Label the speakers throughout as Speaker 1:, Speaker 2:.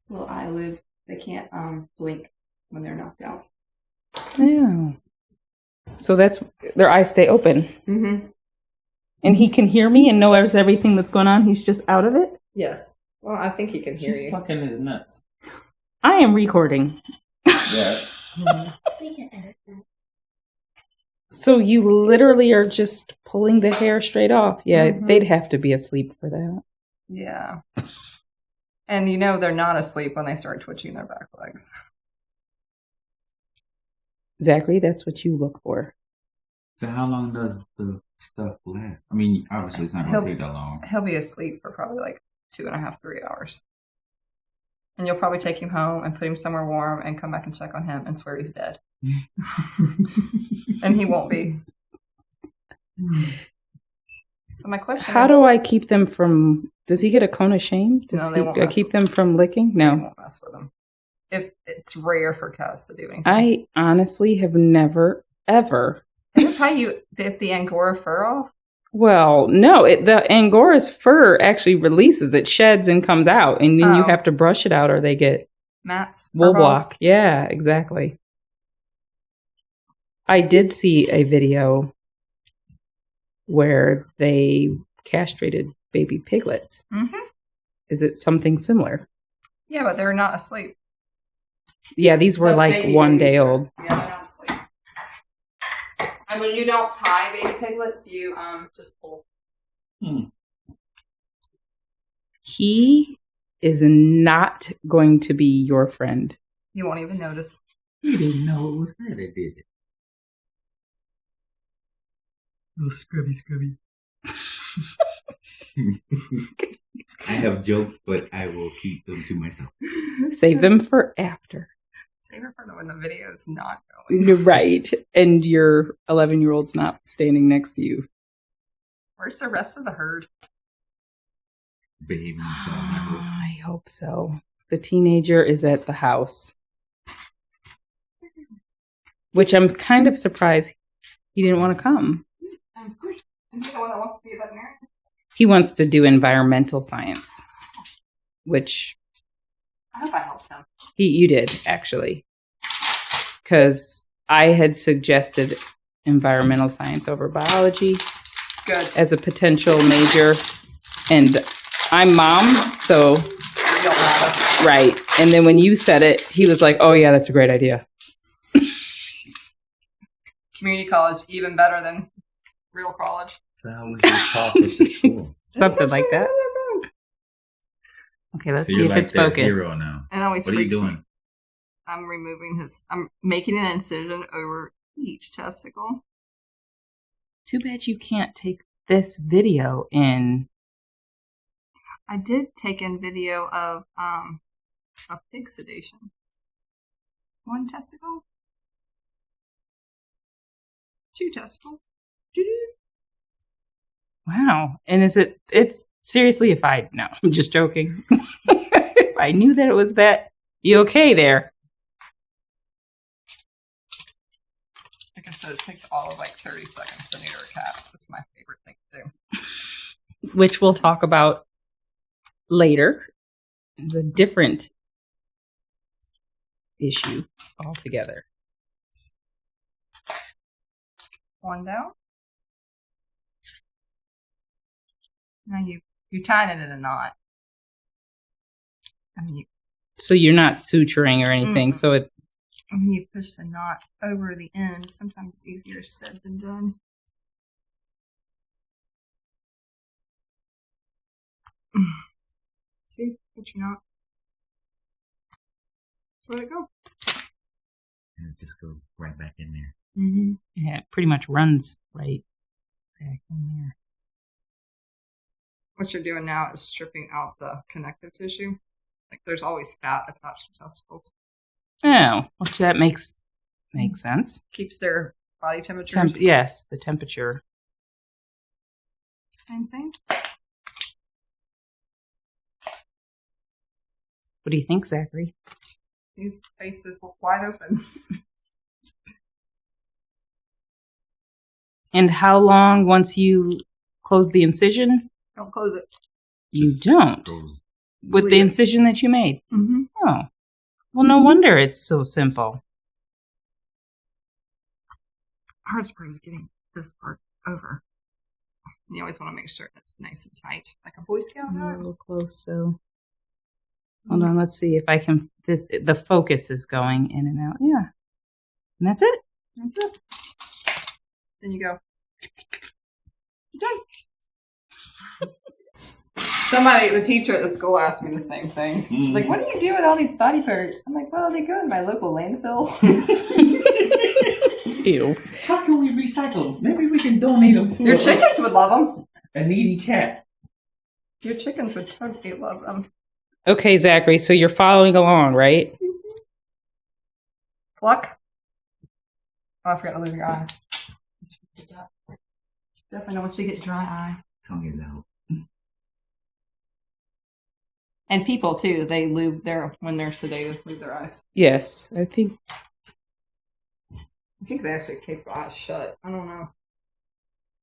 Speaker 1: little eyelid. They can't blink when they're knocked out.
Speaker 2: Yeah. So that's their eyes stay open.
Speaker 1: Mm-hmm.
Speaker 2: And he can hear me and knows everything that's going on. He's just out of it?
Speaker 1: Yes. Well, I think he can hear you.
Speaker 3: She's plucking his nuts.
Speaker 2: I am recording.
Speaker 3: Yes.
Speaker 4: We can edit that.
Speaker 2: So you literally are just pulling the hair straight off. Yeah, they'd have to be asleep for that.
Speaker 1: Yeah. And you know they're not asleep when they start twitching their back legs.
Speaker 2: Zachary, that's what you look for.
Speaker 3: So how long does the stuff last? I mean, obviously it's not going to take that long.
Speaker 1: He'll be asleep for probably like 2.5, 3 hours. And you'll probably take him home and put him somewhere warm and come back and check on him and swear he's dead. And he won't be. So my question
Speaker 2: How
Speaker 1: is...
Speaker 2: do I keep them from... Does he get a cone of shame? Does
Speaker 1: No, they won't
Speaker 2: I keep them from licking?
Speaker 1: They
Speaker 2: No.
Speaker 1: won't mess with him. If it's rare for cats to do anything.
Speaker 2: I honestly have never, ever...
Speaker 1: Is this how you get the Angora fur off?
Speaker 2: Well, no. The Angora's fur actually releases. It sheds and comes out. And then you have to brush it out or they get...
Speaker 1: Mats?
Speaker 2: Wool block. Yeah, exactly. I did see a video where they castrated baby piglets.
Speaker 1: Mm-hmm.
Speaker 2: Is it something similar?
Speaker 1: Yeah, but they're not asleep.
Speaker 2: Yeah, these were
Speaker 1: The
Speaker 2: like
Speaker 1: baby
Speaker 2: 1
Speaker 1: babies
Speaker 2: day
Speaker 1: are-
Speaker 2: old.
Speaker 1: Yeah, they're not asleep. And when you don't tie baby piglets, you just pull.
Speaker 2: He is not going to be your friend.
Speaker 1: You won't even notice.
Speaker 3: You didn't know it was her that did it. Oh, scrubby. I have jokes, but I will keep them to myself.
Speaker 2: Save them for after.
Speaker 1: Save it for when the video is not going.
Speaker 2: You're right. And your 11-year-old's not standing next to you.
Speaker 1: Where's the rest of the herd?
Speaker 3: Behaving themselves, I hope.
Speaker 2: I hope so. The teenager is at the house. Which I'm kind of surprised he didn't want to come.
Speaker 1: I'm sorry. Is he the one that wants to be a veterinarian?
Speaker 2: He wants to do environmental science. Which
Speaker 1: I hope I helped him.
Speaker 2: you did, actually. Because I had suggested environmental science over biology.
Speaker 1: Good.
Speaker 2: As a potential major. And I'm mom, so...
Speaker 1: You don't matter.
Speaker 2: Right. And then when you said it, he was like, oh, yeah, that's a great idea.
Speaker 1: Community college, even better than real college.
Speaker 3: So how was your talk at the school?
Speaker 2: Something like that. Okay, let's
Speaker 3: So
Speaker 2: see
Speaker 3: you're
Speaker 2: if
Speaker 3: like
Speaker 2: it's
Speaker 3: their
Speaker 2: focused.
Speaker 3: hero now.
Speaker 1: And always
Speaker 3: What are you
Speaker 1: freaks me.
Speaker 3: doing?
Speaker 1: I'm making an incision over each testicle.
Speaker 2: Too bad you can't take this video in.
Speaker 1: I did take in video of a pig sedation. 1 testicle. 2 testicles.
Speaker 2: Wow. And it's seriously, no, I'm just joking. If I knew that it was that, you okay there?
Speaker 1: Like I said, it takes all of like 30 seconds to neuter a cat. That's my favorite thing to do.
Speaker 2: Which we'll talk about later. It's a different issue altogether.
Speaker 1: 1 down. Now you're tying it in a knot. And
Speaker 2: So you're not suturing or anything. So it.
Speaker 1: when you push the knot over the end, sometimes it's easier said than done. See, put your knot. Where'd it go?
Speaker 3: And it just goes right back in there.
Speaker 1: Mm-hmm.
Speaker 2: Yeah, it pretty much runs right back in there.
Speaker 1: What you're doing now is stripping out the connective tissue. Like there's always fat attached to testicles.
Speaker 2: Oh, which that makes sense.
Speaker 1: Keeps their body temperature.
Speaker 2: Yes, the temperature.
Speaker 1: Same thing.
Speaker 2: What do you think, Zachary?
Speaker 1: His face is wide open.
Speaker 2: And how long once you close the incision?
Speaker 1: Don't close it.
Speaker 2: You don't.
Speaker 3: Goes
Speaker 2: With the incision that you made.
Speaker 1: Mm-hmm.
Speaker 2: Oh. Well, no wonder it's so simple.
Speaker 1: Hardest part is getting this part over. You always want to make sure it's nice and tight, like a Boy Scout
Speaker 2: I'm a
Speaker 1: hat.
Speaker 2: little close, so hold on. Let's see if I can. The focus is going in and out. Yeah, and that's it.
Speaker 1: That's it. Then you go. You're done. Somebody, the teacher at the school asked me the same thing. She's like, what do you do with all these body parts? I'm like, well, they go in my local landfill.
Speaker 2: Ew.
Speaker 3: How can we recycle them? Maybe we can donate them to
Speaker 1: Your chickens would love them.
Speaker 3: a needy cat.
Speaker 1: Your chickens would totally love them.
Speaker 2: Okay, Zachary, so you're following along, right?
Speaker 1: Pluck. Oh, I forgot to leave your eye. Definitely don't want you to get dry eye.
Speaker 3: Tell me now.
Speaker 1: And people, too, they lube when they're sedated, lube their eyes.
Speaker 2: Yes, I think.
Speaker 1: I think they actually keep their eyes shut. I don't know.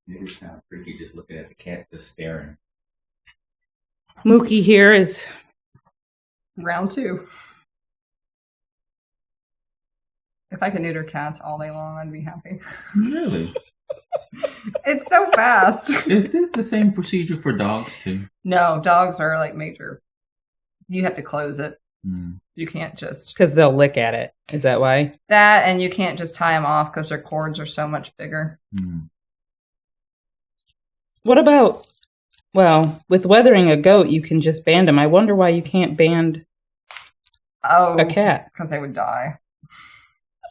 Speaker 3: It is kind of freaky just looking at the cat just staring.
Speaker 2: Mookie here is.
Speaker 1: Round 2. If I could neuter cats all day long, I'd be happy.
Speaker 3: Really?
Speaker 1: It's so fast.
Speaker 3: Is this the same procedure for dogs too?
Speaker 1: No, dogs are like major. You have to close it.
Speaker 3: Mm.
Speaker 1: You can't just
Speaker 2: Because they'll lick at it. Is that why?
Speaker 1: that, and you can't just tie them off because their cords are so much bigger.
Speaker 3: Mm.
Speaker 2: What about, well, with weathering a goat, you can just band them. I wonder why you can't band
Speaker 1: Oh,
Speaker 2: a cat.
Speaker 1: because they would die.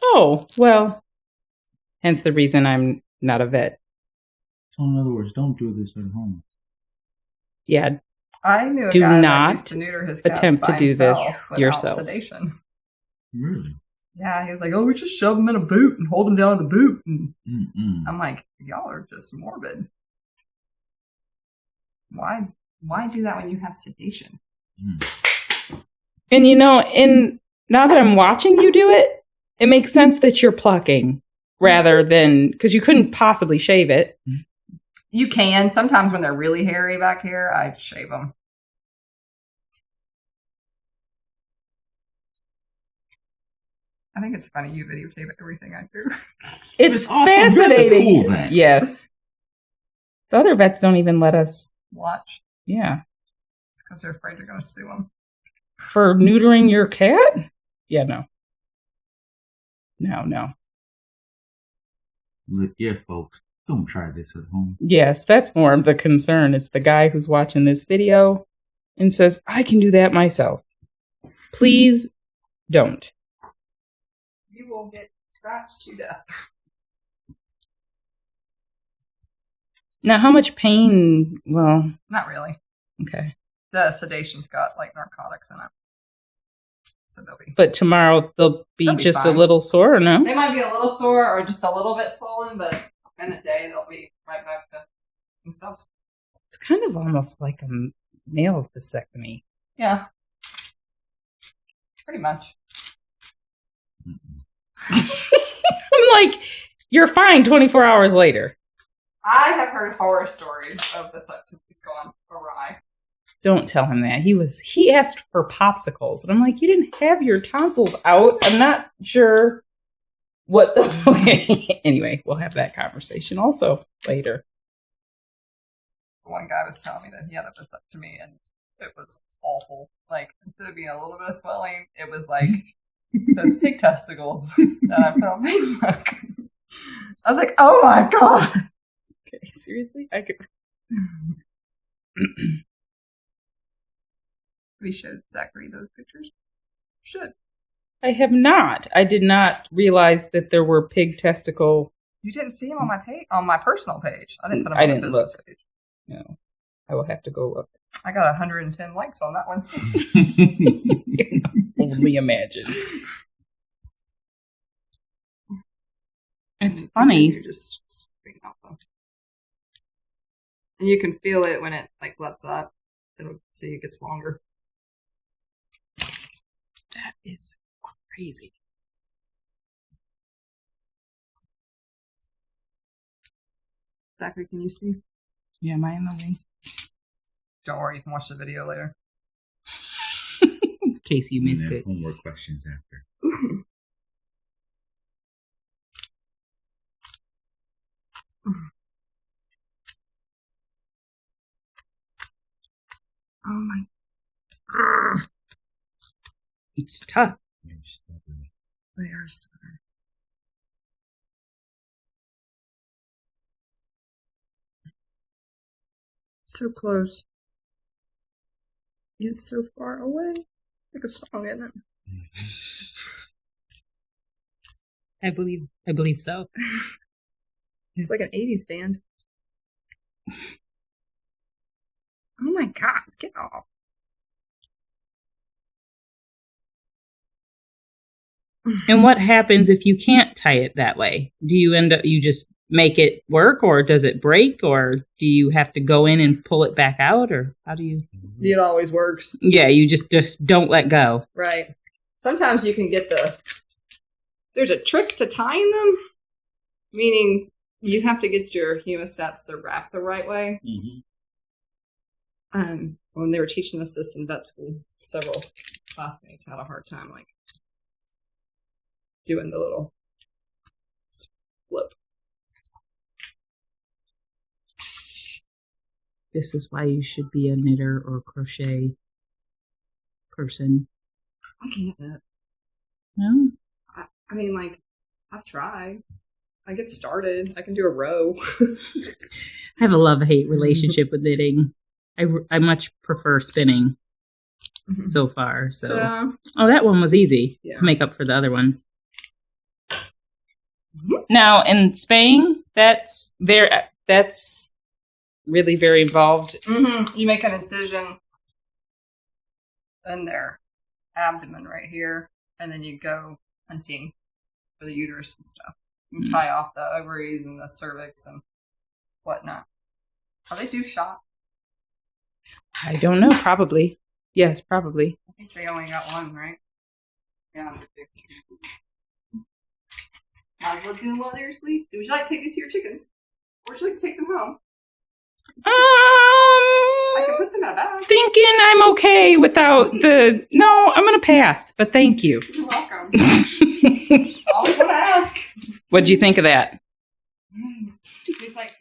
Speaker 2: Oh, well, hence the reason I'm not a vet.
Speaker 3: So in other words, don't do this at home.
Speaker 2: Yeah,
Speaker 1: I knew a
Speaker 2: Do
Speaker 1: guy
Speaker 2: not
Speaker 1: that used to neuter his cats
Speaker 2: attempt to
Speaker 1: by
Speaker 2: do this
Speaker 1: himself without
Speaker 2: yourself.
Speaker 1: sedation.
Speaker 3: Really?
Speaker 1: Yeah, he was like, "Oh, we just shove them in a boot and hold them down in the boot." And
Speaker 3: Mm-mm.
Speaker 1: I'm like, "Y'all are just morbid. Why do that when you have sedation?"
Speaker 3: Mm.
Speaker 2: and now that I'm watching you do it, it makes sense that you're plucking rather than, because you couldn't possibly shave it.
Speaker 1: You can sometimes when they're really hairy back here. I shave them. I think it's funny you videotape everything I do.
Speaker 2: It's
Speaker 3: awesome.
Speaker 2: fascinating.
Speaker 3: Really cool, man.
Speaker 2: Yes. The other vets don't even let us,
Speaker 1: Watch.
Speaker 2: yeah.
Speaker 1: It's because they're afraid you're going to sue them.
Speaker 2: For neutering your cat? Yeah, no. No.
Speaker 3: Look, yeah, folks, don't try this at home.
Speaker 2: Yes, that's more of the concern, is the guy who's watching this video and says, I can do that myself. Please don't.
Speaker 1: You will get scratched to death.
Speaker 2: Now, how much pain? Well,
Speaker 1: Not really.
Speaker 2: okay.
Speaker 1: The sedation's got like narcotics in it. So they'll be.
Speaker 2: But tomorrow they'll be
Speaker 1: They'll be
Speaker 2: just
Speaker 1: fine.
Speaker 2: a little sore, or no?
Speaker 1: They might be a little sore or just a little bit swollen, but in a day they'll be right back to themselves.
Speaker 2: It's kind of almost like a nail vasectomy.
Speaker 1: Yeah. Pretty much.
Speaker 2: I'm like, you're fine 24 hours later.
Speaker 1: I have heard horror stories of vasectomies gone awry.
Speaker 2: Don't tell him that. He asked for popsicles. And I'm like, you didn't have your tonsils out. I'm not sure what the... Okay. Anyway, we'll have that conversation also later.
Speaker 1: One guy was telling me that he had a vasectomy and it was awful. Like, instead of being a little bit of swelling, it was like those pig testicles that I put on Facebook. I was like, oh my God.
Speaker 2: Okay, seriously? I could...
Speaker 1: We showed Zachary those pictures. Should.
Speaker 2: I have not. I did not realize that there were pig testicle...
Speaker 1: You didn't see him on my page, on my personal page. I didn't put him
Speaker 2: I
Speaker 1: on the
Speaker 2: didn't
Speaker 1: business
Speaker 2: look.
Speaker 1: page.
Speaker 2: No. I will have to go look.
Speaker 1: I got 110 likes on that one.
Speaker 2: Only imagine. It's funny.
Speaker 1: You just bring out them. And you can feel it when it like lets up. It'll see it gets longer.
Speaker 2: That is crazy.
Speaker 1: Zachary, can you see?
Speaker 2: Yeah, am I in the way?
Speaker 1: Don't worry, you can watch the video later.
Speaker 2: case you missed it.
Speaker 3: Homework questions after.
Speaker 2: Oh my. It's tough.
Speaker 3: You're stubborn.
Speaker 2: They are stubborn. So close. It's so far away. Like a song, isn't it? I believe so. It's like an 80s band. Oh my god, get off. And what happens if you can't tie it that way? Do you end up, you just make it work, or does it break, or do you have to go in and pull it back out, or how do you?
Speaker 1: It always works.
Speaker 2: Yeah, you just don't let go.
Speaker 1: Right. Sometimes you can get there's a trick to tying them, meaning you have to get your hemostats to wrap the right way. When they were teaching us this in vet school, several classmates had a hard time, like, doing the little flip.
Speaker 2: This is why you should be a knitter or crochet person.
Speaker 1: I can't knit.
Speaker 2: No?
Speaker 1: I mean, like, I've tried. I get started. I can do a row.
Speaker 2: I have a love-hate relationship with knitting. I much prefer spinning so far. So, oh, that one was easy to make up for the other one. Now in spaying, that's really very involved.
Speaker 1: You make an incision in their abdomen right here, and then you go hunting for the uterus and stuff. You tie off the ovaries and the cervix and whatnot. Are they do shot?
Speaker 2: I don't know. Probably. Yes, probably.
Speaker 1: I think they only got one, right? Yeah. Might as well do them while they're asleep. Would you like to take these to your chickens? Or would you like to take them home? I can put them in a bag.
Speaker 2: Thinking I'm okay without the... No, I'm going to pass, but thank you.
Speaker 1: You're welcome. Always want to ask.
Speaker 2: What'd you think of that?
Speaker 1: He's like,